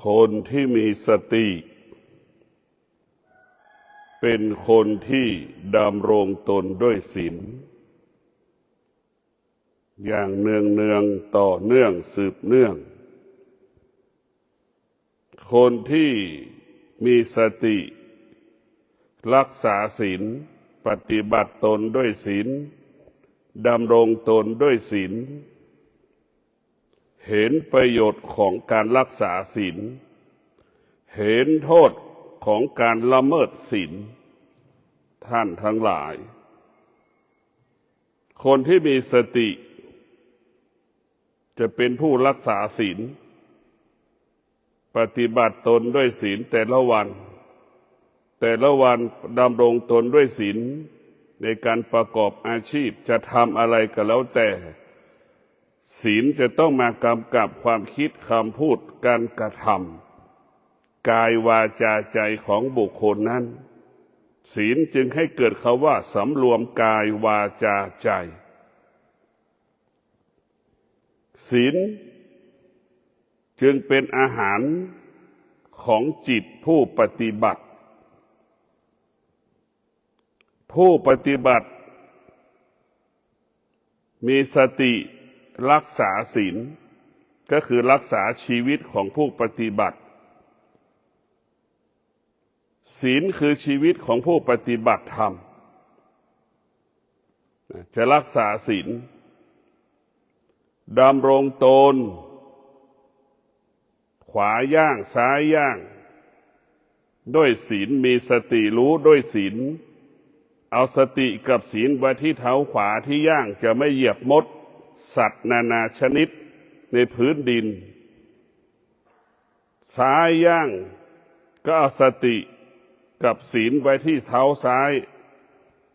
คนที่มีสติเป็นคนที่ดำรงตนด้วยศีลอย่างเนืองต่อเนื่องสืบเนื่องคนที่มีสติรักษาศีลปฏิบัติตนด้วยศีลดำรงตนด้วยศีลเห็นประโยชน์ของการรักษาศีลเห็นโทษของการละเมิดศีลท่านทั้งหลายคนที่มีสติจะเป็นผู้รักษาศีลปฏิบัติตนด้วยศีลแต่ละวันดำรงตนด้วยศีลในการประกอบอาชีพจะทำอะไรก็แล้วแต่ศีลจะต้องมากำกับความคิดคำพูดการกระทำกายวาจาใจของบุคคลนั้นศีลจึงให้เกิดคำว่าสำรวมกายวาจาใจศีลจึงเป็นอาหารของจิตผู้ปฏิบัติมีสติรักษาศีลก็คือรักษาชีวิตของผู้ปฏิบัติศีลคือชีวิตของผู้ปฏิบัติธรรมจะรักษาศีลดำรงตนขวาย่างซ้ายย่างด้วยศีลมีสติรู้ด้วยศีลเอาสติกับศีลไว้ที่เท้าขวาที่ย่างจะไม่เหยียบมดสัตว์นานาชนิดในพื้นดินซ้ายย่างก็เอาสติกับศีลไว้ที่เท้าซ้าย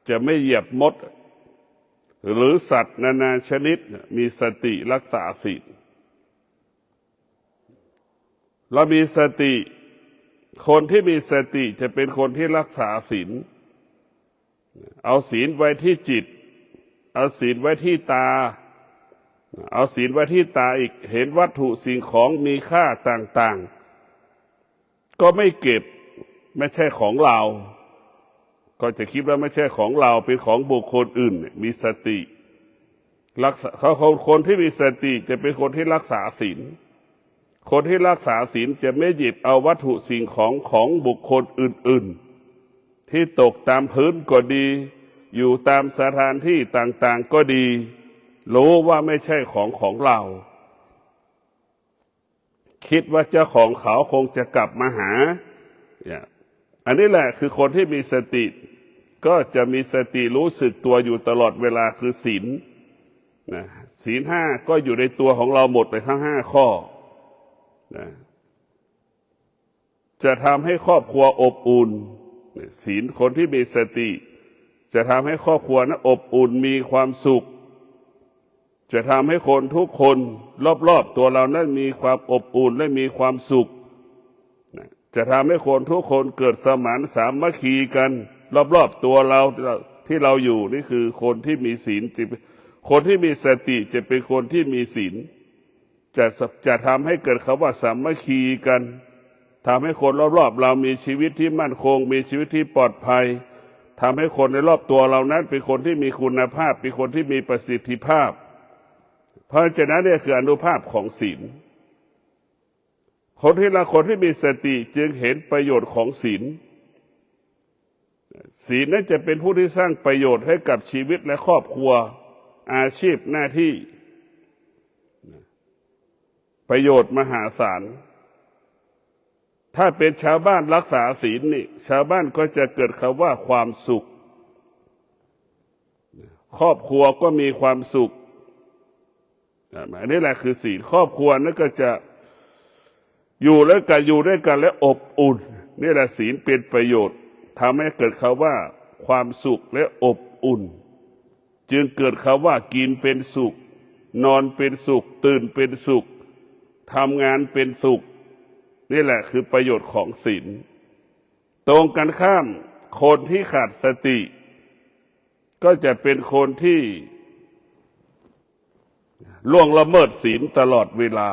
จะไม่เหยียบมดหรือสัตว์นานาชนิดมีสติรักษาศีลเรามีสติคนที่มีสติจะเป็นคนที่รักษาศีลเอาศีลไว้ที่จิตเอาศีลไว้ที่ตาเอาศีลไว้ที่ตาอีกเห็นวัตถุสิ่งของมีค่าต่างๆก็ไม่เก็บไม่ใช่ของเราก็จะคิดว่าไม่ใช่ของเราเป็นของบุคคลอื่นมีสติรักษาคนที่มีสติจะเป็นคนที่รักษาศีลคนที่รักษาศีลจะไม่หยิบเอาวัตถุสิ่งของบุคคลอื่นๆที่ตกตามพื้นก็ดีอยู่ตามสถานที่ต่างๆก็ดีรู้ว่าไม่ใช่ของเราคิดว่าเจ้าของเขาคงจะกลับมาหาอันนี้แหละคือคนที่มีสติก็จะมีสติรู้สึกตัวอยู่ตลอดเวลาคือศีลศีลห้าก็อยู่ในตัวของเราหมดเลยทั้ง5 ข้อจะทำให้ครอบครัวอบอุ่นศีลคนที่มีสติจะทำให้ครอบครัวนั้นอบอุ่นมีความสุขจะทำให้คนทุกคนรอบๆตัวเรานั้นมีความอบอุ่นและมีความสุขจะทำให้คนทุกคนเกิดสมานสามัคคีกันรอบๆตัวเราที่เราอยู่นี่คือคนที่มีศีลคนที่มีสติจะเป็นคนที่มีศีลจะทำให้เกิดคำว่าสามัคคีกันทำให้คนรอบๆเรามีชีวิตที่มั่นคงมีชีวิตที่ปลอดภัยทำให้คนในรอบตัวเรานั้นเป็นคนที่มีคุณภาพเป็นคนที่มีประสิทธิภาพเพราะฉะนั้นเนี่ยคืออานุภาพของศีลคนที่มีสติจึงเห็นประโยชน์ของศีลศีลนั้นจะเป็นผู้ที่สร้างประโยชน์ให้กับชีวิตและครอบครัวอาชีพหน้าที่ประโยชน์มหาศาลถ้าเป็นชาวบ้านรักษาศีลนี่ชาวบ้านก็จะเกิดคำว่าความสุขครอบครัวก็มีความสุขอันนี้แหละคือศีลครอบครัวนั้นก็จะอยู่ด้วยกันและอบอุ่นนี่แหละศีลเป็นประโยชน์ทำให้เกิดคำว่าความสุขและอบอุ่นจึงเกิดคำว่ากินเป็นสุขนอนเป็นสุขตื่นเป็นสุขทำงานเป็นสุขนี่แหละคือประโยชน์ของศีลตรงกันข้ามคนที่ขาดสติก็จะเป็นคนที่ล่วงละเมิดศีลตลอดเวลา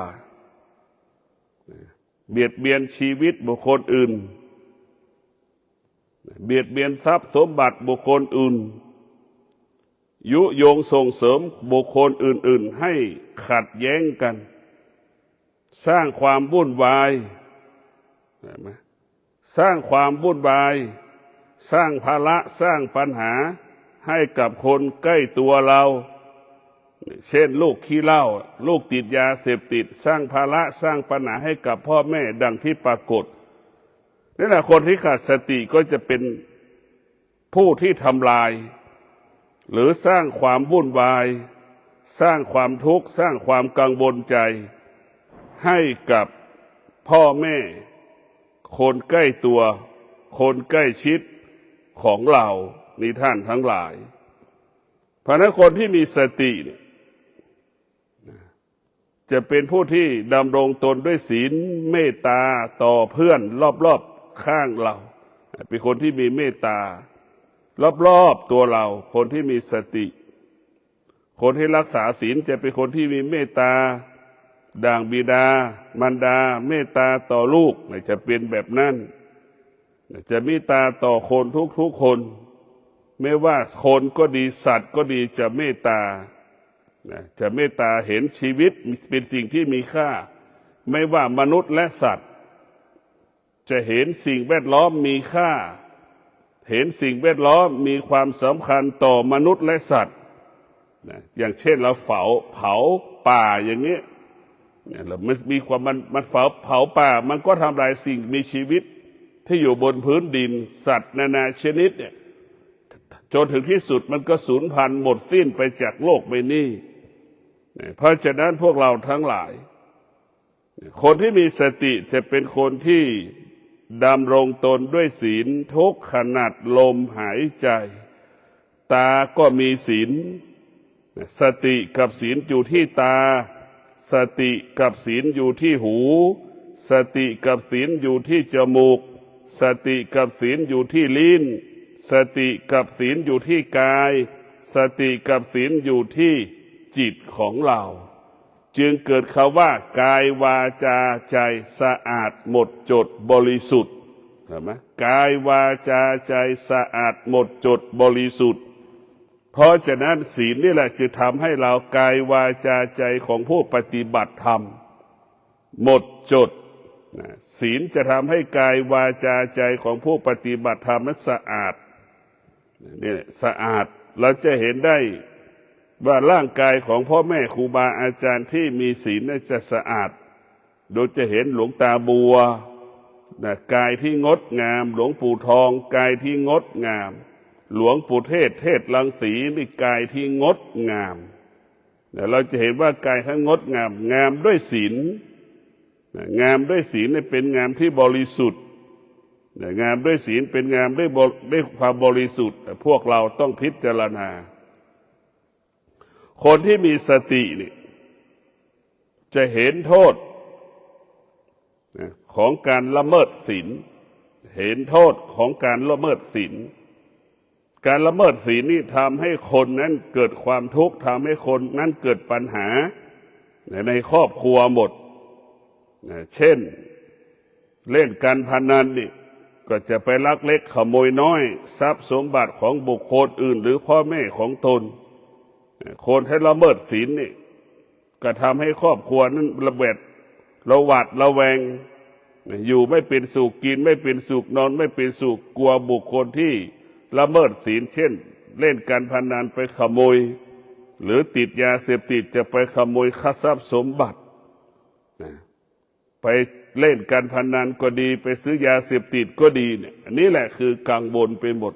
เบียดเบียนชีวิตบุคคลอื่นเบียดเบียนทรัพย์สมบัติบุคคลอื่นยุยงส่งเสริมบุคคลอื่นๆให้ขัดแย้งกันสร้างความวุ่นวายเห็นไหมสร้างความวุ่นวายสร้างภาระสร้างปัญหาให้กับคนใกล้ตัวเราเช่นลูกขี้เหล้าลูกติดยาเสพติดสร้างภาระสร้างปัญหาให้กับพ่อแม่ดังที่ปรากฏนี่แหละคนที่ขาดสติก็จะเป็นผู้ที่ทำลายหรือสร้างความวุ่นวายสร้างความทุกข์สร้างความกังวลใจให้กับพ่อแม่คนใกล้ตัวคนใกล้ชิดของเรานี่ท่านทั้งหลายเพราะนั้นคนที่มีสติเนี่ยจะเป็นผู้ที่ดำรงตนด้วยศีลเมตตาต่อเพื่อนรอบๆข้างเราเป็นคนที่มีเมตตารอบๆตัวเราคนที่มีสติคนที่รักษาศีลจะเป็นคนที่มีเมตตาดังบิดามารดาเมตตาต่อลูกจะเป็นแบบนั้นจะเมตตาต่อคนทุกๆคนไม่ว่าคนก็ดีสัตว์ก็ดีจะเมตตาจะเมตตาเห็นชีวิตเป็นสิ่งที่มีค่าไม่ว่ามนุษย์และสัตว์จะเห็นสิ่งแวดล้อมมีค่าเห็นสิ่งแวดล้อมมีความสำคัญต่อมนุษย์และสัตว์อย่างเช่นเราเผาป่าอย่างนี้เราไม่มีความมันเผาป่ามันก็ทำลายสิ่งมีชีวิตที่อยู่บนพื้นดินสัตว์นานาชนิดเนี่ยจนถึงที่สุดมันก็สูญพันธุ์หมดสิ้นไปจากโลกใบนี้เพราะฉะนั้นพวกเราทั้งหลายคนที่มีสติจะเป็นคนที่ดำรงตนด้วยศีลทุกขณะลมหายใจตาก็มีศีลสติกับศีลอยู่ที่ตาสติกับศีลอยู่ที่หูสติกับศีลอยู่ที่จมูกสติกับศีลอยู่ที่ลิ้นสติกับศีลอยู่ที่กายสติกับศีลอยู่ที่จิตของเราจึงเกิดคำว่ากายวาจาใจสะอาดหมดจดบริสุทธิ์เห็นไหมกายวาจาใจสะอาดหมดจดบริสุทธิ์เพราะฉะนั้นศีลนี่แหละจะทำให้เรากายวาจาใจของผู้ปฏิบัติธรรมหมดจดศีลจะทำให้กายวาจาใจของผู้ปฏิบัติธรรมนั้นสะอาดนี่สะอาดเราจะเห็นได้ว่าร่างกายของพ่อแม่ครูบาอาจารย์ที่มีศีลจะสะอาดโดยจะเห็นหลวงตาบัวกายที่งดงามหลวงปู่ทองกายที่งดงามหลวงปู่เทศรังสีนี่กายที่งดงามเราจะเห็นว่ากายทั้งงดงามงามด้วยศีลงามด้วยศีลเป็นงามที่บริสุทธิ์งามด้วยศีลเป็นงามด้วยความบริสุทธิ์พวกเราต้องพิจารณาคนที่มีสตินี่จะเห็นโทษของการละเมิดศีลเห็นโทษของการละเมิดศีลการละเมิดศีลนี่ทำให้คนนั้นเกิดความทุกข์ทำให้คนนั้นเกิดปัญหาในครอบครัวหมดเช่นเล่นการพนันนี่ก็จะไปลักเล็กขโมยน้อยทรัพย์สมบัติของบุคคลอื่นหรือพ่อแม่ของตนคนให้ละเมิดศีลนี่ก็ทำให้ครอบครัวนั้นระหวาดระแวงอยู่ไม่เป็นสุขกินไม่เป็นสุขนอนไม่เป็นสุขกลัวบุคคลที่ละเมิดศีลเช่นเล่นการพนันไปขโมยหรือติดยาเสพติดจะไปขโมยทรัพย์สมบัติไปเล่นการพนันก็ดีไปซื้อยาเสพติดก็ดีเนี่ยอันนี้แหละคือกังวลไปหมด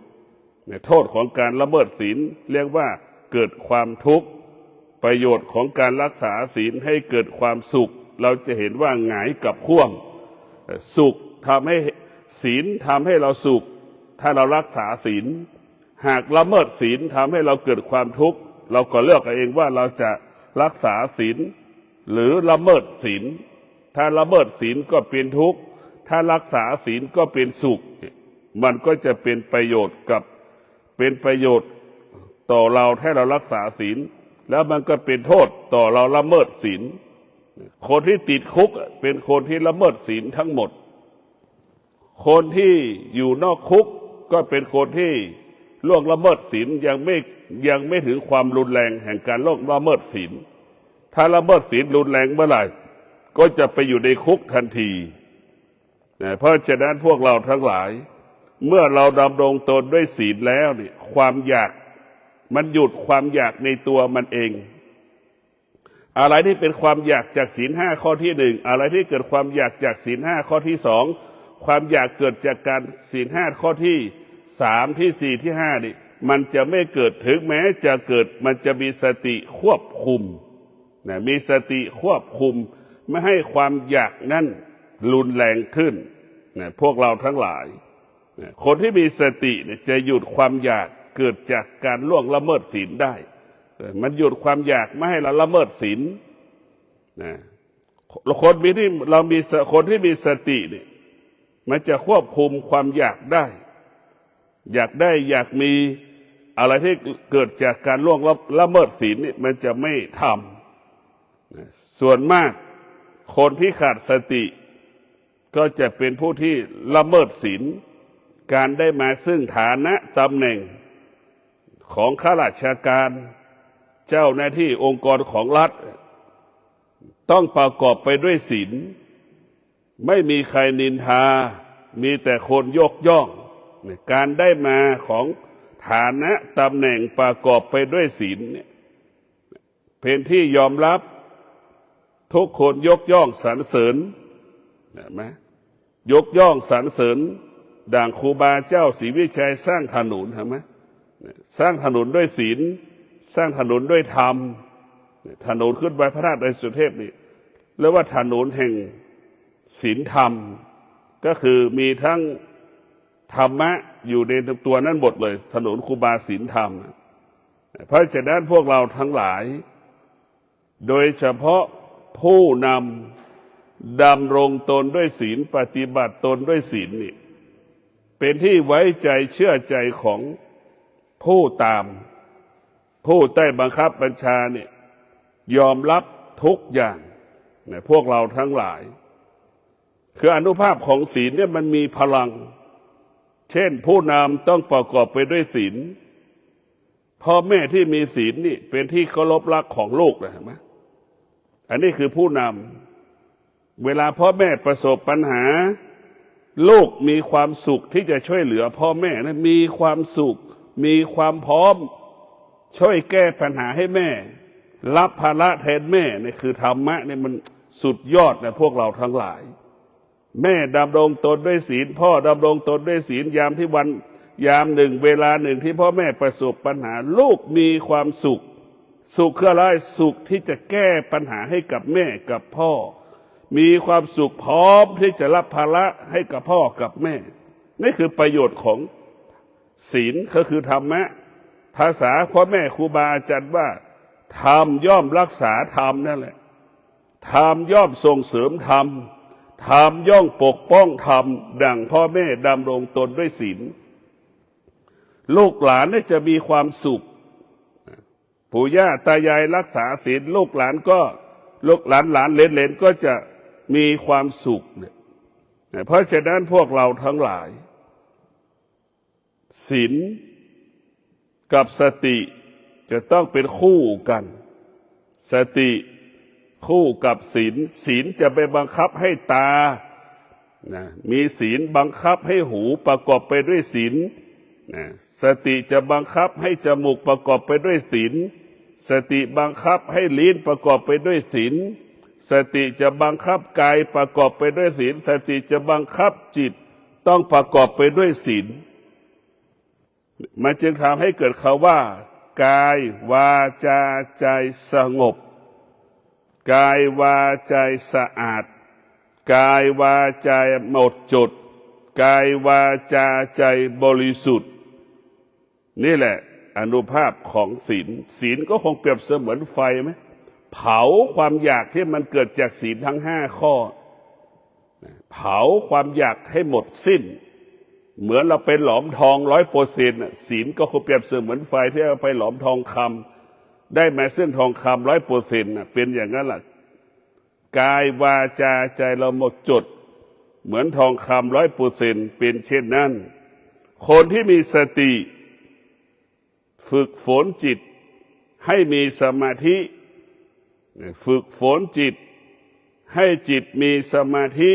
โทษของการละเมิดศีลเรียกว่าเกิดความทุกข์ประโยชน์ของการรักษาศีลให้เกิดความสุขเราจะเห็นว่าหงายกับข่วงสุขทำให้ศีลทำให้เราสุขถ้าเรารักษาศีลหากละเมิดศีลทำให้เราเกิดความทุกข์เราก็เลือกเองว่าเราจะรักษาศีลหรือละเมิดศีลถ้าละเมิดศีลก็เป็นทุกข์ถ้ารักษาศีลก็เป็นสุขมันก็จะเป็นประโยชน์ต่อเราถ้าเรารักษาศีลแล้วมันก็เป็นโทษต่อเราละเมิดศีล คนที่ติดคุกเป็นคนที่ละเมิดศีลทั้งหมดคนที่อยู่นอกคุกก็เป็นคนที่ล่วงละเมิดศีลยังไม่ถึงความรุนแรงแห่งการล่วงละเมิดศีลถ้าละเมิดศีลรุนแรงเมื่อไหร่ก็จะไปอยู่ในคุกทันทีเพราะฉะนั้นพวกเราทั้งหลายเมื่อเราดำรงตนด้วยศีลแล้วเนี่ยความอยากมันหยุดความอยากในตัวมันเองอะไรที่เป็นความอยากจากศีลห้าข้อที่หนึ่งอะไรที่เกิดความอยากจากศีลห้าข้อที่สองความอยากเกิดจากการศีลห้าข้อที่สามที่สี่ที่ห้านี่มันจะไม่เกิดถึงแม้จะเกิดมันจะมีสติควบคุมมีสติควบคุมไม่ให้ความอยากนั้นรุนแรงขึ้นพวกเราทั้งหลายคนที่มีสติจะหยุดความอยากเกิดจากการล่วงละเมิดศีลได้มันหยุดความอยากไม่ให้เราละเมิดศีลคนที่มีสติเนี่ยมันจะควบคุมความอยากได้อยากมีอะไรที่เกิดจากการล่วงละเมิดศีลเนี่ยมันจะไม่ทำส่วนมากคนที่ขาดสติก็จะเป็นผู้ที่ละเมิดศีลการได้มาซึ่งฐานะตำแหน่งของข้าราชการเจ้าหน้าที่องค์กรของรัฐต้องประกอบไปด้วยศีลไม่มีใครนินทามีแต่คนยกย่องการได้มาของฐานะตำแหน่งประกอบไปด้วยศีลเนี่ยเป็นที่ยอมรับทุกคนยกย่องสรรเสริญเห็นไหมยกย่องสรรเสริญดังครูบาเจ้าศรีวิชัยสร้างถนนเห็นไหมสร้างถนนด้วยศีลสร้างถนนด้วยธรรมถนนขึ้นไปพระราชดำสุเทพนี่เรียกว่าถนนแห่งศีลธรรมก็คือมีทั้งธรรมะอยู่ในตัวนั้นหมดเลยถนนครูบาศีลธรรมเพราะฉะนั้นพวกเราทั้งหลายโดยเฉพาะผู้นำดำรงตนด้วยศีลปฏิบัติตนด้วยศีลนี่เป็นที่ไว้ใจเชื่อใจของผู้ตามผู้ใต้บังคับบัญชาเนี่ยยอมรับทุกอย่างพวกเราทั้งหลายคืออานุภาพของศีลเนี่ยมันมีพลังเช่นผู้นำต้องประกอบไปด้วยศีลพ่อแม่ที่มีศีลนี่เป็นที่เคารพรักของลูกนะเห็นไหมอันนี้คือผู้นำเวลาพ่อแม่ประสบปัญหาลูกมีความสุขที่จะช่วยเหลือพ่อแม่นะมีความสุขมีความพร้อมช่วยแก้ปัญหาให้แม่รับภาระแทนแม่นี่คือธรรมะนี่มันสุดยอดนะพวกเราทั้งหลายแม่ดำรงตนด้วยศีลพ่อดำรงตนด้วยศีลยามหนึ่งเวลาหนึ่งที่พ่อแม่ประสบปัญหาลูกมีความสุขคืออะไรสุขที่จะแก้ปัญหาให้กับแม่กับพ่อมีความสุขพร้อมที่จะรับภาระให้กับพ่อกับแม่นี่คือประโยชน์ของศีลก็คือธรรมะภาษาพ่อแม่ครูบาอาจารย์ว่าธรรมย่อมรักษาธรรมนั่นแหละธรรมย่อมส่งเสริมธรรมธรรมย่อมปกป้องธรรมดังพ่อแม่ดำรงตนด้วยศีลลูกหลานจะมีความสุขปู่ย่าตายายรักษาศีลลูกหลานเลนก็จะมีความสุขเพราะฉะนั้นพวกเราทั้งหลายศีลกับสติจะต้องเป็นคู่กันสติคู่กับศีลจะไปบังคับให้ตามีศีลบังคับให้หูประกอบไปด้วยศีลสติจะบังคับให้จมูกประกอบไปด้วยศีลสติบังคับให้ลิ้นประกอบไปด้วยศีลสติจะบังคับกายประกอบไปด้วยศีลสติจะบังคับจิตต้องประกอบไปด้วยศีลมันจึงทำให้เกิดคำว่ากายวาจาใจสงบกายวาจาสะอาดกายวาจาหมดจดกายวาจาใจบริสุทธิ์นี่แหละอานุภาพของศีลก็คงเปรียบเสมือนไฟไหมเผาความอยากที่มันเกิดจากศีลทั้ง5 ข้อเผาความอยากให้หมดสิ้นเหมือนเราไปหลอมทอง 100%ศีลก็คงเปรียบเสมือนไฟที่เอาไปหลอมทองคำได้มาซึ่งทองคำ100%เป็นอย่างนั้นแหละ กายวาจาใจเราหมดจดเหมือนทองคำ100%เป็นเช่นนั้นคนที่มีสติฝึกฝนจิตให้มีสมาธิฝึกฝนจิตให้จิตมีสมาธิ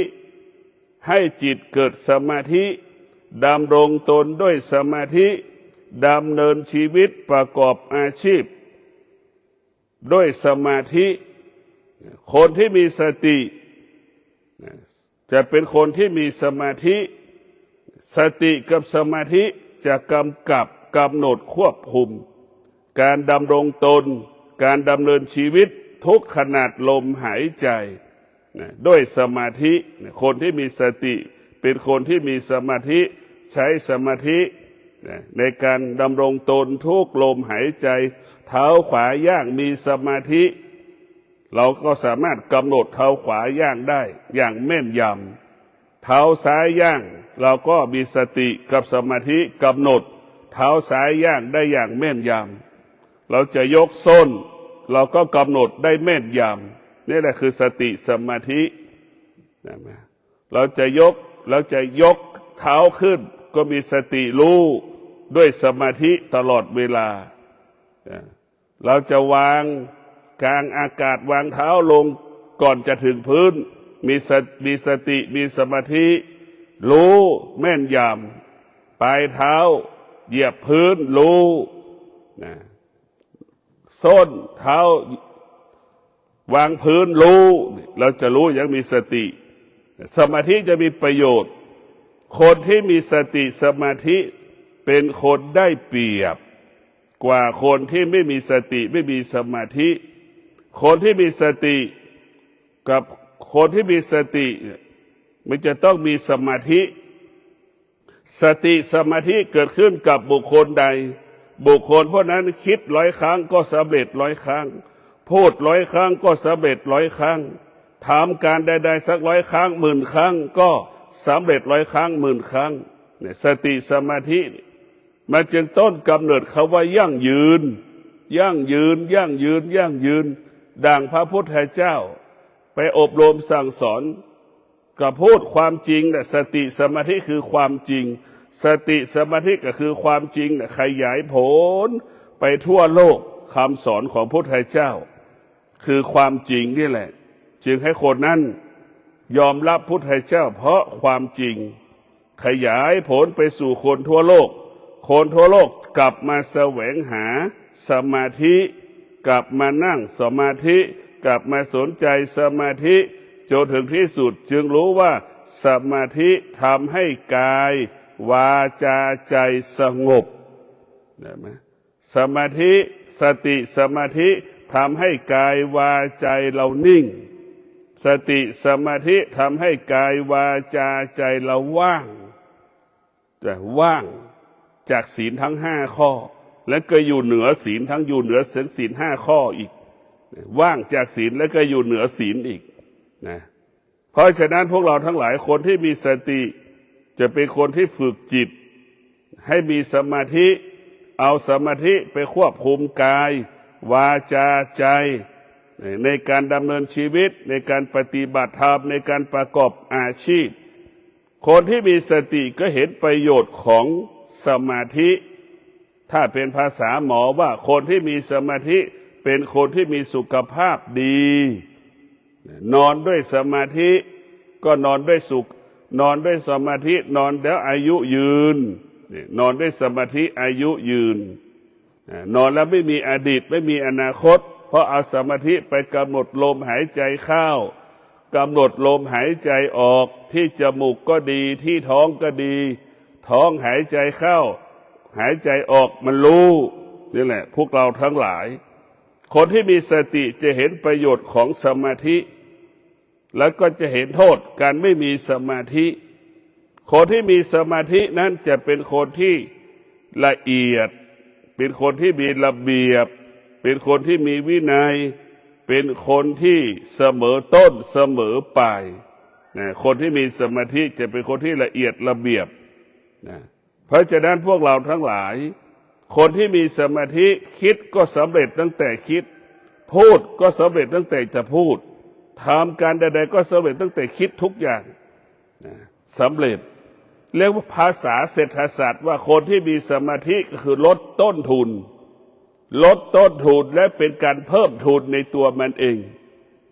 ให้จิตเกิดสมาธิดำรงตนด้วยสมาธิดำเนินชีวิตประกอบอาชีพด้วยสมาธิคนที่มีสติจะเป็นคนที่มีสมาธิสติกับสมาธิจะกำกับกำหนดควบคุมการดำรงตนการดำเนินชีวิตทุกขนาดลมหายใจด้วยสมาธิคนที่มีสติเป็นคนที่มีสมาธิใช้สมาธิในการดำรงตนทุกลมหายใจเท้าขวาย่างมีสมาธิเราก็สามารถกำหนดเท้าขวาย่างได้อย่างแม่นยำเท้าซ้ายย่างเราก็มีสติกับสมาธิกำหนดเท้าซ้ายย่างได้อย่างแม่นยำเราจะยกส้นเราก็กำหนดได้แม่นยำนี่แหละคือสติสมาธิเราจะยกเท้าขึ้นก็มีสติรู้ด้วยสมาธิตลอดเวลาเราจะวางกลางอากาศวางเท้าลงก่อนจะถึงพื้นมีสติมีสมาธิรู้แม่นยำปลายเท้าเหยียบพื้นรู้ส้นเท้าวางพื้นรู้เราจะรู้อย่างมีสติสมาธิจะมีประโยชน์คนที่มีสติสมาธิเป็นคนได้เปรียบกว่าคนที่ไม่มีสติไม่มีสมาธิคนที่มีสติกับคนที่มีสติมันจะต้องมีสมาธิสติสมาธิเกิดขึ้นกับบุคคลใดบุคคลพวกนั้นคิด100 ครั้งก็สำเร็จ100 ครั้งพูด100 ครั้งก็สำเร็จ100 ครั้งทำการใดๆสัก100 ครั้ง10,000 ครั้งก็สำเร็จ100 ครั้ง10,000 ครั้งเนี่ยสติสมาธิมันจึงต้นกำเนิดคำว่ายั่งยืนยั่งยืนยั่งยืนยั่งยืนดังพระพุทธเจ้าไปอบรมสั่งสอนกับพูดความจริงนะสติสมาธิคือความจริงสติสมาธิก็คือความจริงนะขยายผลไปทั่วโลกคำสอนของพระพุทธเจ้าคือความจริงนี่แหละจึงให้คนนั้นยอมรับพุทธเจ้าเพราะความจริงขยายผลไปสู่คนทั่วโลกคนทั่วโลกกลับมาแสวงหาสมาธิกลับมานั่งสมาธิกลับมาสนใจสมาธิจนถึงที่สุดจึงรู้ว่าสมาธิทำให้กายวาจาใจสงบได้ไหมสมาธิสติสมาธิทำให้กายวาใจเรานิ่งสติสมาธิทำให้กายวาจาใจเราว่างแต่ว่างจากศีลทั้ง5 ข้อและก็อยู่เหนือศีลทั้งอยู่เหนือศีล5 ข้ออีกว่างจากศีลและก็อยู่เหนือศีลอีกนะเพราะฉะนั้นพวกเราทั้งหลายคนที่มีสติจะเป็นคนที่ฝึกจิตให้มีสมาธิเอาสมาธิไปควบคุมกายวาจาใจในการดำเนินชีวิตในการปฏิบัติธรรมในการประกอบอาชีพคนที่มีสติก็เห็นประโยชน์ของสมาธิถ้าเป็นภาษาหมอว่าคนที่มีสมาธิเป็นคนที่มีสุขภาพดีนอนด้วยสมาธิก็นอนด้วยสุขนอนด้วยสมาธินอนแล้วอายุยืนนอนด้วยสมาธิอายุยืนนอนแล้วไม่มีอดีตไม่มีอนาคตเพราะเอาสมาธิไปกำหนดลมหายใจเข้ากำหนดลมหายใจออกที่จมูกก็ดีที่ท้องก็ดีท้องหายใจเข้าหายใจออกมันรู้นี่แหละพวกเราทั้งหลายคนที่มีสติจะเห็นประโยชน์ของสมาธิแล้วก็จะเห็นโทษการไม่มีสมาธิคนที่มีสมาธินั้นจะเป็นคนที่ละเอียดเป็นคนที่มีระเบียบเป็นคนที่มีวินัยเป็นคนที่เสมอต้นเสมอปลายคนที่มีสมาธิจะเป็นคนที่ละเอียดระเบียบเพราะฉะนั้นพวกเราทั้งหลายคนที่มีสมาธิคิดก็สำเร็จตั้งแต่คิดพูดก็สำเร็จตั้งแต่จะพูด ทำการใดๆก็สำเร็จตั้งแต่คิดทุกอย่างสำเร็จเรียกว่าภาษาเศรษฐศาสตร์ว่าคนที่มีสมาธิก็คือลดต้นทุนและเป็นการเพิ่มทุนในตัวมันเอง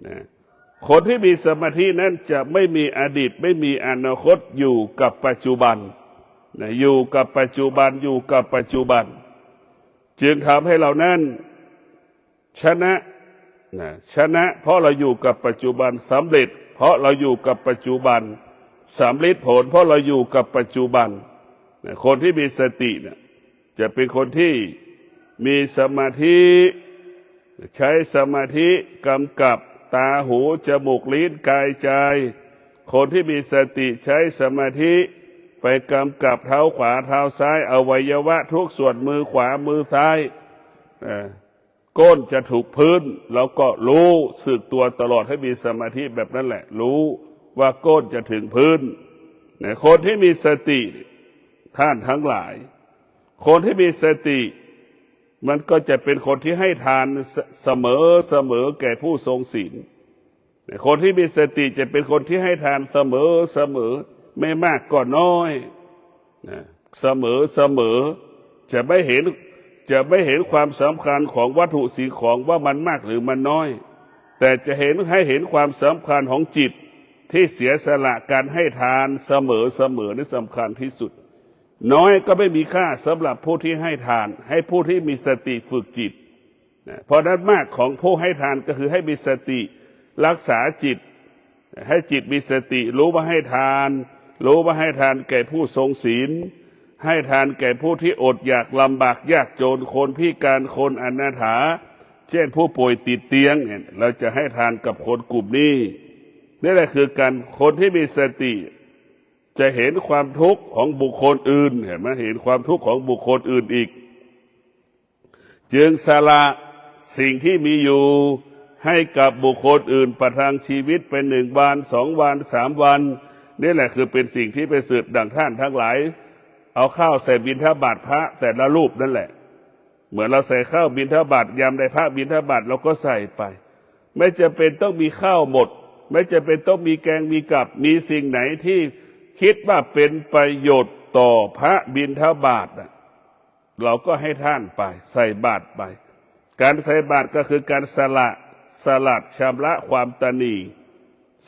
นะคนที่มีสมาธินั้นจะไม่มีอดีตไม่มีอนาคตอยู่กับปัจจุบันนะอยู่กับปัจจุบันจึงทำให้เรานั้นชนะเพราะเราอยู่กับปัจจุบันสำเร็จเพราะเราอยู่กับปัจจุบันสำเร็จผลเพราะเราอยู่กับปัจจุบันคนที่มีสติเนี่ยจะเป็นคนที่มีสมาธิใช้สมาธิกำกับตาหูจมูกลิ้นกายใจคนที่มีสติใช้สมาธิไปกำกับเท้าขวาเท้าซ้ายอวัยวะทุกส่วนมือขวามือซ้ายก้นจะถูกพื้นเราก็รู้สึกตัวตลอดให้มีสมาธิแบบนั้นแหละรู้ว่าก้นจะถึงพื้นคนที่มีสติท่านทั้งหลายคนที่มีสติมันก็จะเป็นคนที่ให้ทานเสมอแก่ผู้ทรงศีลคนที่มีสติจะเป็นคนที่ให้ทานเสมอไม่มากก็น้อยเสมอจะไม่เห็นความสำคัญของวัตถุสิ่งของว่ามันมากหรือมันน้อยแต่จะเห็นความสำคัญของจิตที่เสียสละการให้ทานเสมอนี่สำคัญที่สุดน้อยก็ไม่มีค่าสำหรับผู้ที่ให้ทานให้ผู้ที่มีสติฝึกจิตเพราะนั้นมากของผู้ให้ทานก็คือให้มีสติรักษาจิตให้จิตมีสติรู้ว่าให้ทานแก่ผู้ทรงศีลให้ทานแก่ผู้ที่อดอยากลำบากยากจนคนพิการคนอนาถาเช่นผู้ป่วยติดเตียงเราจะให้ทานกับคนกลุ่มนี้นี่แหละคือการคนที่มีสติจะเห็นความทุกข์ของบุคคลอื่นเห็นไหมเห็นความทุกข์ของบุคคลอื่นอีกจึงสละสิ่งที่มีอยู่ให้กับบุคคลอื่นประทังชีวิตเป็น1 วัน 2 วัน 3 วันนี่แหละคือเป็นสิ่งที่ประเสริฐดังท่านทั้งหลายเอาข้าวใส่บิณฑบาตพระแต่ละรูปนั่นแหละเหมือนเราใส่ข้าวบิณฑบาตยามใดพระบิณฑบาตเราก็ใส่ไปไม่จำเป็นต้องมีข้าวหมดไม่จำเป็นต้องมีแกงมีกับมีสิ่งไหนที่คิดว่าเป็นประโยชน์ต่อพระบิณฑบาตเราก็ให้ท่านไปใส่บาตรไปการใส่บาตรก็คือการสลัดชำระความตณี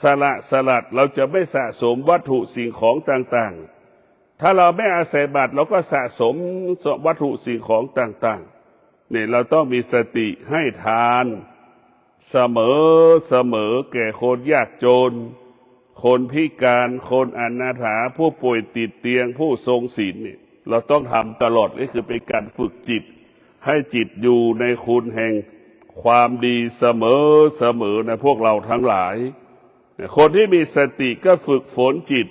สลัดเราจะไม่สะสมวัตถุสิ่งของต่างๆถ้าเราไม่อาศัยบาตรเราก็สะสมวัตถุสิ่งของต่างๆนี่เราต้องมีสติให้ทานเสมอแก่คนยากจนคนพิการคนอนาถาผู้ป่วยติดเตียงผู้ทรงศีลเนี่ยเราต้องทำตลอดนี่คือเป็นการฝึกจิตให้จิตอยู่ในคุณแห่งความดีเสมอนะพวกเราทั้งหลายคนที่มีสติก็ฝึกฝนจิต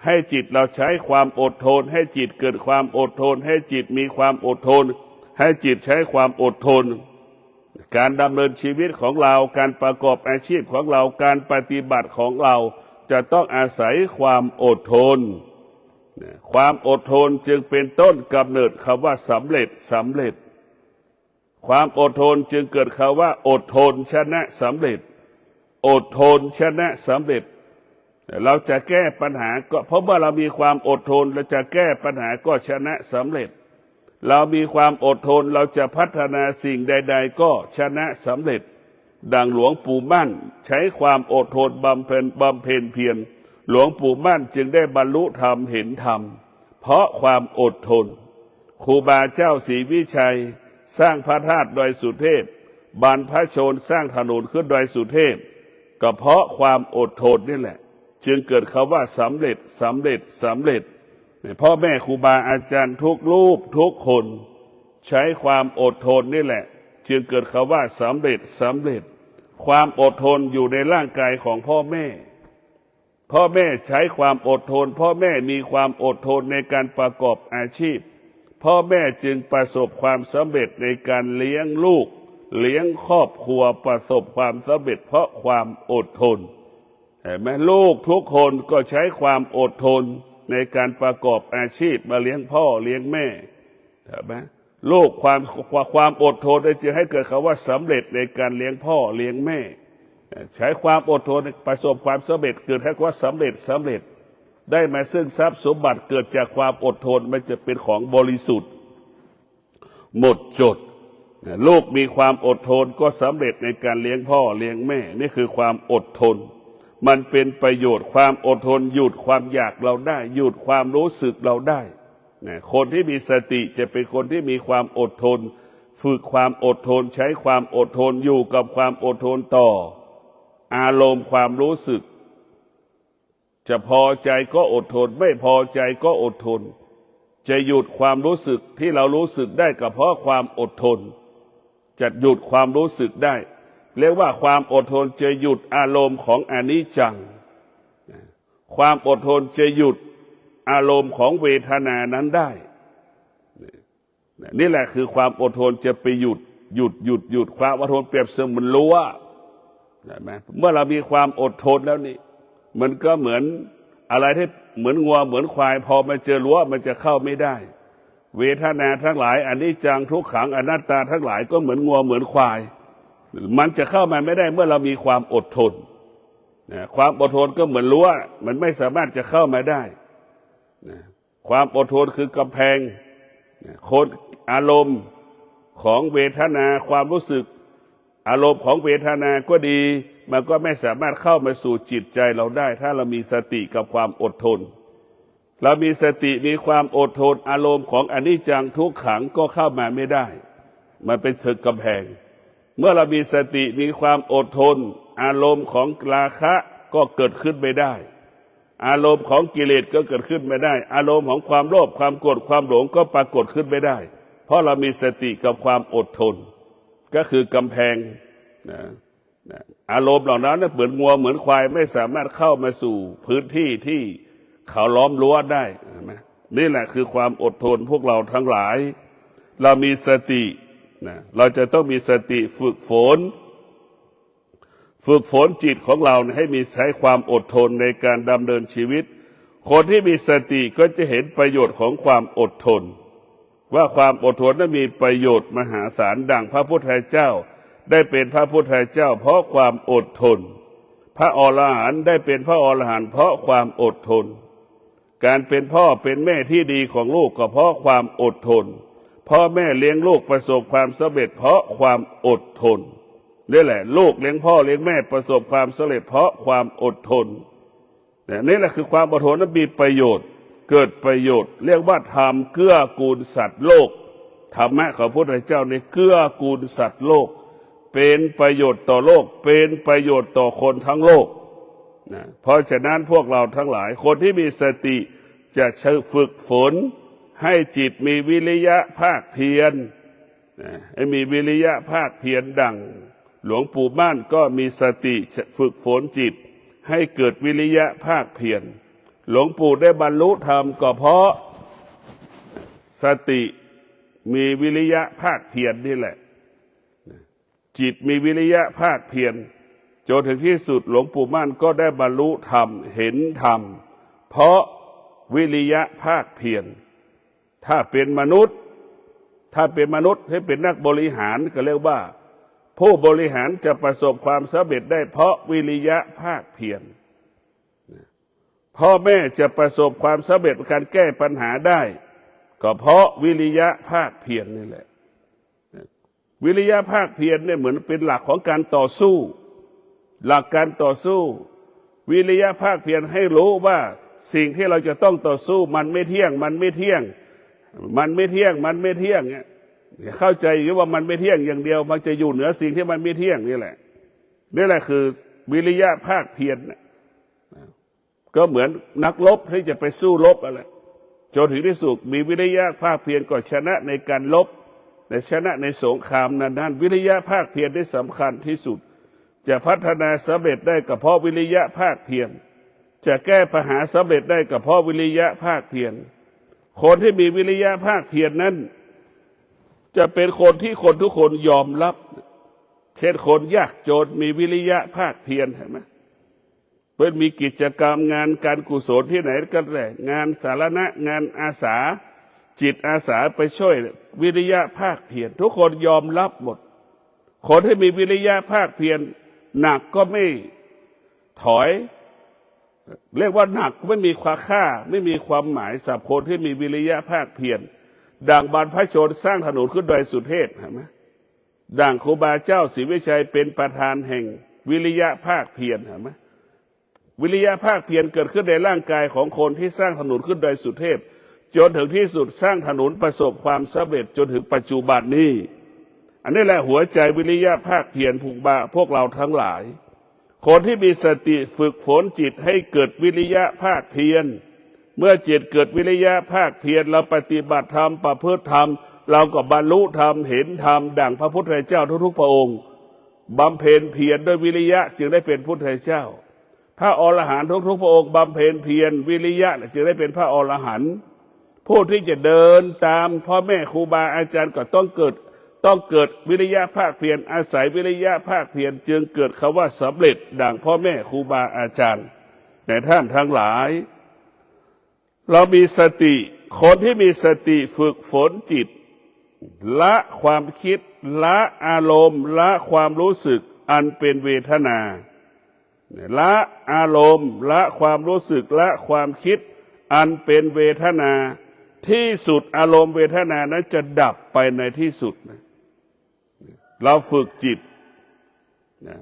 ให้จิตเราใช้ความอดทนให้จิตเกิดความอดทนให้จิตมีความอดทนให้จิตใช้ความอดทนการดำเนินชีวิตของเราการประกอบอาชีพของเราการปฏิบัติของเราจะต้องอาศัยความอดทนความอดทนจึงเป็นต้นกำเนิดคำว่าสำเร็จความอดทนจึงเกิดคำว่าอดทนชนะสำเร็จอดทนชนะสำเร็จเราจะแก้ปัญหาก็เพราะว่าเรามีความอดทนเราจะแก้ปัญหาก็ชนะสำเร็จเรามีความอดทนเราจะพัฒนาสิ่งใดๆก็ชนะสำเร็จดังหลวงปู่มั่นใช้ความอดทนบำเพ็ญเพียรหลวงปู่มั่นจึงได้บรรลุธรรมเห็นธรรมเพราะความอดทนครูบาเจ้าศรีวิชัยสร้างพระธาตุดอยสุเทพบรรพชนสร้างถนนขึ้นดอยสุเทพก็เพราะความอดทนนี่แหละจึงเกิดคำว่าสำเร็จพ่อแม่ครูบาอาจารย์ทุกรูปทุกคนใช้ความอดทนนี่แหละจึงเกิดคำว่าสำเร็จความอดทนอยู่ในร่างกายของพ่อแม่ใช้ความอดทนพ่อแม่มีความอดทนในการประกอบอาชีพพ่อแม่จึงประสบความสำเร็จในการเลี้ยงลูกเลี้ยงครอบครัวประสบความสำเร็จเพราะความอดทนเห็นไหมลูกทุกคนก็ใช้ความอดทนในการประกอบอาชีพมาเลี้ยงพ่อเลี้ยงแม่เห็นไหมลูกความอดทนจะให้เกิดคำว่าสำเร็จในการเลี้ยงพ่อเลี้ยงแม่ ใช้ความอดทนประสบความสำเร็จเกิดให้ว่าสำเร็จได้มาซึ่งทรัพย์สมบัติเกิดจากความอดทนมันจะเป็นของบริสุทธิ์หมดจดลูกมีความอดทนก็สำเร็จในการเลี้ยงพ่อเลี้ยงแม่นี่คือความอดทนมันเป็นประโยชน์ความอดทนหยุดความอยากเราได้หยุดความรู้สึกเราได้คนที่มีสติจะเป็นคนที่มีความอดทนฝึกความอดทนใช้ความอดทนอยู่กับความอดทนต่ออารมณ์ความรู้สึกจะพอใจก็อดทนไม่พอใจก็อดทนจะหยุดความรู้สึกที่เรารู้สึกได้ก็เพราะความอดทนจะหยุดความรู้สึกได้เรียกว่าความอดทนจะหยุดอารมณ์ของอนิจจังความอดทนจะหยุดอารมณ์ของเวทนานั้นได้นี่แหละคือความอดทนจะไปหยุดความอดทนเปรียบเสมือนรั้วใช่ไหมเมื่อเรามีความอดทนแล้วนี่มันก็เหมือนอะไรที่เหมือนงัวเหมือนควายพอมาเจอรั้วมันจะเข้าไม่ได้เวทนาทั้งหลายอนิจจังทุกขังอนัตตาทั้งหลายก็เหมือนงัวเหมือนควายมันจะเข้ามาไม่ได้เมื่อเรามีความอดทนความอดทนก็เหมือนรั้วมันไม่สามารถจะเข้ามาได้ความอดทนคือกำแพงคนอารมณ์ของเวทนาความรู้สึกอารมณ์ของเวทนาก็ดีมันก็ไม่สามารถเข้ามาสู่จิตใจเราได้ถ้าเรามีสติกับความอดทนเรามีสติมีความอดทนอารมณ์ของอนิจจังทุกขังก็เข้ามาไม่ได้มันเป็นถึงกำแพงเมื่อเรามีสติมีความอดทนอารมณ์ของราคะก็เกิดขึ้นไม่ได้อารมณ์ของกิเลสก็เกิดขึ้นไม่ได้อารมณ์ของความโลภความโกรธความหลงก็ปรากฏขึ้นไม่ได้เพราะเรามีสติกับความอดทนก็คือกำแพงอารมณ์เหล่านั้นเหมือนงัวเหมือนควายไม่สามารถเข้ามาสู่พื้นที่ที่เขาล้อมรั้วได้นี่แหละคือความอดทนพวกเราทั้งหลายเรามีสติเราจะต้องมีสติฝึกฝนจิตของเราให้มีใช้ความอดทนในการดำเนินชีวิตคนที่มีสติก็จะเห็นประโยชน์ของความอดทนว่าความอดทนนั้นมีประโยชน์มหาศาลดังพระพุทธเจ้าได้เป็นพระพุทธเจ้าเพราะความอดทนพระอรหันต์ได้เป็นพระอรหันต์เพราะความอดทนการเป็นพ่อเป็นแม่ที่ดีของลูกก็เพราะความอดทนพ่อแม่เลี้ยงลูกประสบความสำเร็จเพราะความอดทนนี่แหละลูกเลี้ยงพ่อเลี้ยงแม่ประสบความสำเร็จเพราะความอดทนนี่แหละคือความอดทนนั้นมีประโยชน์เกิดประโยชน์เรียกว่าธรรมเกื้อกูลสัตว์โลกธรรมะของพระพุทธเจ้าในเกื้อกูลสัตว์โลกเป็นประโยชน์ต่อโลกเป็นประโยชน์ต่อคนทั้งโลกเพราะฉะนั้นพวกเราทั้งหลายคนที่มีสติจะฝึกฝนให้จิตมีวิริยะภาคเพียรให้มีวิริยะภาคเพียรดังหลวงปู่มั่นก็มีสติฝึกฝนจิตให้เกิดวิริยะภาคเพียรหลวงปู่ได้บรรลุธรรมก็เพราะสติมีวิริยะภาคเพียรนี่แหละจิตมีวิริยะภาคเพียรจนถึงที่สุดหลวงปู่มั่นก็ได้บรรลุธรรมเห็นธรรมเพราะวิริยะภาคเพียรถ้าเป็นมนุษย์ให้เป็นนักบริหารก็เรียกว่าผู้บริหารจะประสบความสำเร็จได้เพราะวิริยะภาคเพียรพ่อแม่จะประสบความสำเร็จการแก้ปัญหาได้ก็เพราะวิริยะภาคเพียรนี่แหละวิริยะภาคเพียรเนี่ยเหมือนเป็นหลักของการต่อสู้หลักการต่อสู้วิริยะภาคเพียรให้รู้ว่าสิ่งที่เราจะต้องต่อสู้มันไม่เที่ยงเนี่ยเข้าใจอยู่ว่ามันไม่เที่ยงอย่างเดียวมันจะอยู่เหนือสิ่งที่มันไม่เที่ยงนี่แหละคือวิริยะภาคเพียรก็เหมือนนักรบที่จะไปสู้รบอะไรจนถึงที่สุดมีวิริยะภาคเพียรก็ชนะในการรบแต่ชนะในสงครามนั้นวิริยะภาคเพียรได้สำคัญที่สุดจะพัฒนาสำเร็จได้ก็เพราะวิริยะภาคเพียรจะแก้ปัญหาสำเร็จได้ก็เพราะวิริยะภาคเพียรคนที่มีวิริยะภาคเพียรนั้นจะเป็นคนที่คนทุกคนยอมรับเช่นคนยากจนมีวิริยะภาคเพียรเห็นไหมเพื่อนมีกิจกรรมงานการกุศลที่ไหนก็ได้งานสาธารณะงานอาสาจิตอาสาไปช่วยวิริยะภาคเพียรทุกคนยอมรับหมดคนที่มีวิริยะภาคเพียร หนักก็ไม่ถอยเรียกว่าหนักไม่มีความค่าไม่มีความหมายสำหรับคนที่มีวิริยะภาคเพียรดังบรรพชนสร้างถนนขึ้นโดยสุเทพเห็นไหมดังครูบาเจ้าศรีวิชัยเป็นประธานแห่งวิริยะภาคเพียรเห็นไหมวิริยะภาคเพียรเกิดขึ้นในร่างกายของคนที่สร้างถนนขึ้นโดยสุเทพจนถึงที่สุดสร้างถนนประสบความสำเร็จจนถึงปัจจุบันนี้อันนี้แหละหัวใจวิริยะภาคเพียรพวกเราทั้งหลายคนที่มีสติฝึกฝนจิตให้เกิดวิริยะภาคเพียรเมื่อจิตเกิดวิริยะภาคเพียรเราปฏิบัติธรรมประพฤติธรรมเราก็บรรลุธรรมเห็นธรรมดั่งพระพุทธเจ้าทุกๆพระองค์บำเพ็ญเพียรด้วยวิริยะจึงได้เป็นพุทธเจ้าพระอรหันต์ทุกๆพระองค์บำเพ็ญเพียรวิริยะจึงได้เป็นพระอรหันต์ผู้ที่จะเดินตามพ่อแม่ครูบาอาจารย์ก็ต้องเกิดวิริยะภาคเพียรอาศัยวิริยะภาคเพียรจึงเกิดคำว่าสำเร็จดั่งพ่อแม่ครูบาอาจารย์แต่ท่านทั้งหลายเรามีสติคนที่มีสติฝึกฝนจิตละความคิดละอารมณ์ละความรู้สึกอันเป็นเวทนาละอารมณ์ละความรู้สึกละความคิดอันเป็นเวทนาที่สุดอารมณ์เวทนานั้นจะดับไปในที่สุดเราฝึกจิต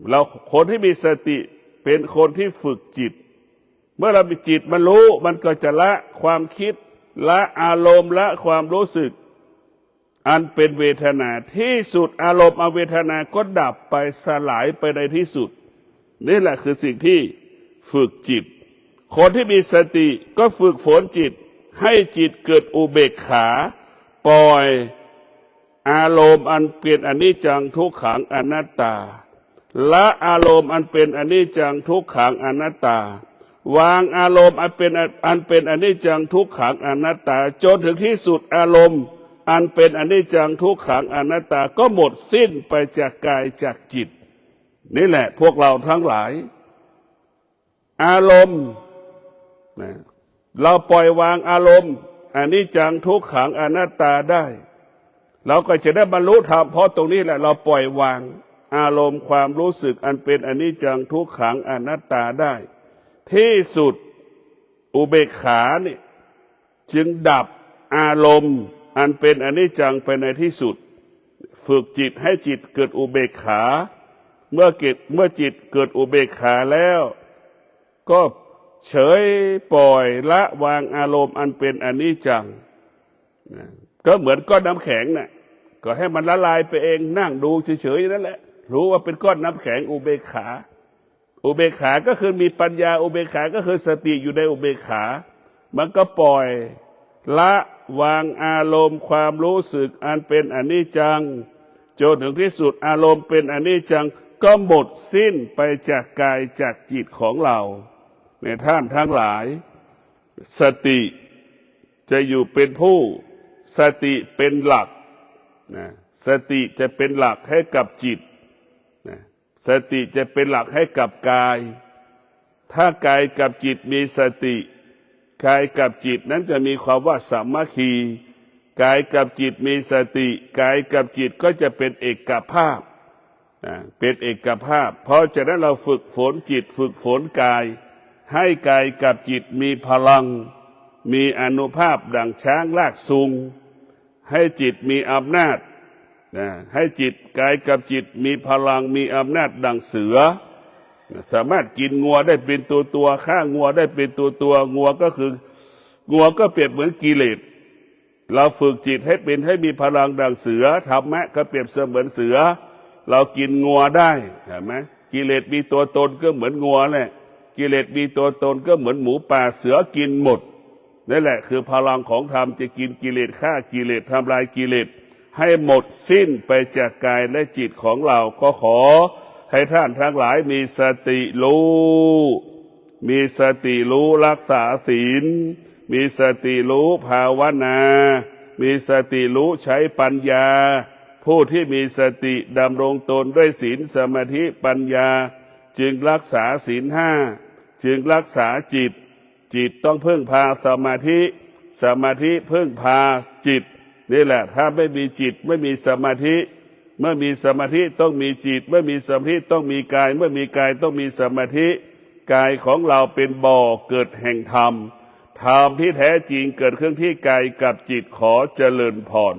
เราคนที่มีสติเป็นคนที่ฝึกจิตเมื่อเรามีจิตมันรู้มันก็จะละความคิดละอารมณ์ละความรู้สึกอันเป็นเวทนาที่สุดอารมณ์อเวทนาก็ดับไปสลายไปในที่สุดนี่แหละคือสิ่งที่ฝึกจิตคนที่มีสติก็ฝึกฝนจิตให้จิตเกิดอุเบกขาปล่อยอารมณ์อันเป็นอนิจจังทุกขังอนัตตาละอารมณ์อันเป็นอนิจจังทุกขังอนัตตาวางอารมณ์อันเป็นอนิจจังทุกขังอนัตตาจนถึงที่สุดอารมณ์อันเป็นอนิจจังทุกขังอนัตตาก็หมดสิ้นไปจากกายจากจิตนี่แหละพวกเราทั้งหลายอารมณ์เราปล่อยวางอารมณ์อนิจจังทุกขังอนัตตาได้เราก็จะได้บรรลุธรรมเพราะตรงนี้แหละเราปล่อยวางอารมณ์ความรู้สึกอันเป็นอนิจจังทุกขังอนัตตาได้ที่สุดอุเบกขาเนี่ยจึงดับอารมณ์อันเป็นอนิจจังไปในที่สุดฝึกจิตให้จิตเกิดอุเบกขาเมื่อจิตเกิดอุเบกขาแล้วก็เฉยปล่อยละวางอารมณ์อันเป็นอนิจจังก็เหมือนก้อนน้ำแข็งน่ะก็ให้มันละลายไปเองนั่งดูเฉยๆนั่นแหละรู้ว่าเป็นก้อนน้ำแข็งอุเบกขาอุเบกขาก็คือมีปัญญาอุเบกขาก็คือสติอยู่ในอุเบกขามันก็ปล่อยละวางอารมณ์ความรู้สึกอันเป็นอนิจจังจนถึงที่สุดอารมณ์เป็นอนิจจังก็หมดสิ้นไปจากกายจากจิตของเราในท่านทั้งหลายสติจะอยู่เป็นผู้สติเป็นหลักสติจะเป็นหลักให้กับจิตสติจะเป็นหลักให้กับกายถ้ากายกับจิตมีสติกายกับจิตนั้นจะมีความว่าสามัคคีกายกับจิตมีสติกายกับจิตก็จะเป็นเอกภาพเป็นเอกภาพเพราะฉะนั้นเราฝึกฝนจิตฝึกฝนกายให้กายกับจิตมีพลังมีอานุภาพดังช้างลากซุงให้จิตมีอำนาจให้จิตกายกับจิตมีพลังมีอำนาจดังเสือสามารถกินงัวได้เป็นตัวฆ่างัวได้เป็นตัวงัวก็เปรียบเหมือนกิเลสเราฝึกจิตให้มีพลังดังเสือธรรมะก็เปรียบเสมือนเสือเรากินงัวได้เห็นไหมกิเลสมีตัวตนก็เหมือนงัวแหละกิเลสมีตัวตนก็เหมือนหมูป่าเสือกินหมดนั่นแหละคือพลังของธรรมจะกินกิเลสฆ่ากิเลสทำลายกิเลสให้หมดสิ้นไปจากกายและจิตของเราก็ขอให้ท่านทั้งหลายมีสติรู้รักษาศีลมีสติรู้ภาวนามีสติรู้ใช้ปัญญาผู้ที่มีสติดำรงตนด้วยศีลสมาธิปัญญาจึงรักษาศีลห้าจึงรักษาจิตต้องพึ่งพาสมาธิพึ่งพาจิตนี่แหละถ้าไม่มีจิตไม่มีสมาธิ เมื่อมีสมาธิต้องมีจิตเมื่อมีสมาธิต้องมีกายเมื่อมีกายต้องมีสมาธิกายของเราเป็นบ่อเกิดแห่งธรรมธรรมที่แท้จริงเกิดขึ้นที่กายกับจิตขอเจริญพร